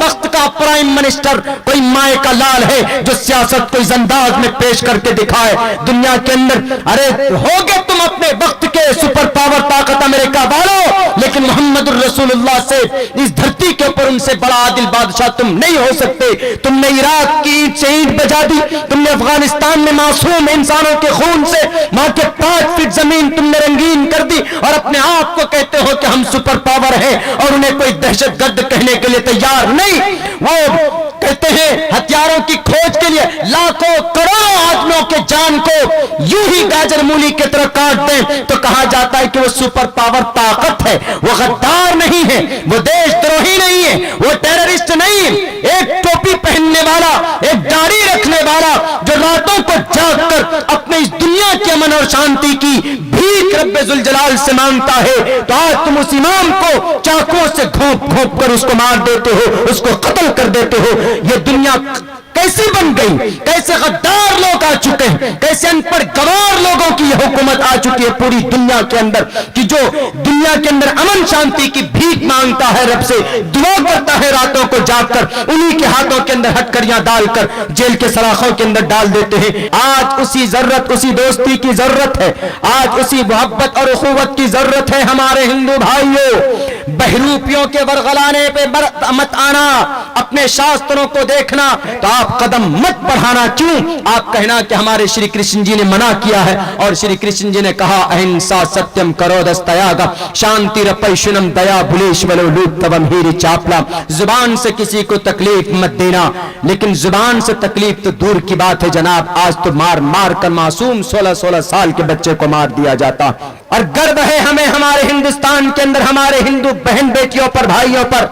وقت کا prime minister کوئی مائع کا لال ہے جو سیاست کو اس انداز میں پیش کر کے دکھائے دنیا کے اندر؟ ارے ہوگے تم اپنے وقت کے سپر پاور طاقت امریکہ والوں، لیکن محمد الرسول اللہ سے اس دھرتی کے اوپر ان سے بڑا عادل بادشاہ تم نہیں ہو سکتے۔ تم نے عراق کی اینٹ سے اینٹ بجا دی، تم نے افغانستان میں معصوم انسانوں کے خون سے وہاں کے 5 فٹ زمین تم نے رنگین کر دی، اور اپنے آپ کو کہتے ہو کہ ہم سپر پاور ہیں، اور انہیں کوئی دہشت گرد کہنے کے لیے تیار نہیں۔ وہ کہتے ہیں ہتھیاروں کی کھوج کے لیے لاکھوں کروڑوں آدمیوں کے جان کو یوں ہی گاجر مولی کی طرح کاٹ دیں تو کہا جاتا ہے کہ وہ سپر پاور طاقت ہے۔ وہ غدار نہیں ہے، وہ دیش دروہی نہیں ہے، وہ ٹیررسٹ نہیں ہے۔ ایک ٹوپی پہننے والا، ایک داڑھی رکھنے والا جو راتوں کو جاگ کر اپنے اس دنیا کے امن اور شانتی کی بھیک رب ذوالجلال سے مانگتا ہے، تو آج تم اس امام کو چاقوں سے گھونپ گھونپ کر اس کو مار دیتے ہو، اس کو قتل کر دیتے ہو۔ یہ دنیا کیسی بن گئی؟ کیسے غدار لوگ آ چکے ہیں، کیسے ان پر گوار لوگوں کی یہ حکومت آ چکی ہے پوری دنیا کے اندر، کہ جو دنیا کے اندر امن شانتی کی بھیک مانگتا ہے، رب سے دعا کرتا ہے راتوں کو جاگ کر، انہی کے ہاتھوں کے اندر ہتکڑیاں ڈال کر جیل کے سلاخوں کے اندر ڈال دیتے ہیں۔ آج اسی ضرورت، اسی دوستی کی ضرورت ہے، آج اسی محبت اور اخوت کی ضرورت ہے ہمارے ہندو بھائیوں۔ بہروپیوں کے ورغلانے پہ مت آنا، اپنے شاستروں کو دیکھنا، تو آپ قدم مت بڑھانا۔ کیوں؟ آپ کہنا کہ ہمارے شری کرشن جی نے منع کیا ہے، اور شری کرشن جی نے کہا اہنسا ستیم کرو دستیاگا شانتی رپیشنم دیا بھلیشولو لوپتوم ہیری چاپلا۔ زبان سے کسی کو تکلیف مت دینا، لیکن زبان سے تکلیف تو دور کی بات ہے جناب، آج تو مار مار کر معصوم 16 سال کے بچے کو مار دیا جاتا، اور گرو ہے ہمیں ہمارے ہندوستان کے اندر ہمارے ہندو بہن بیٹیوں پر، بھائیوں پر۔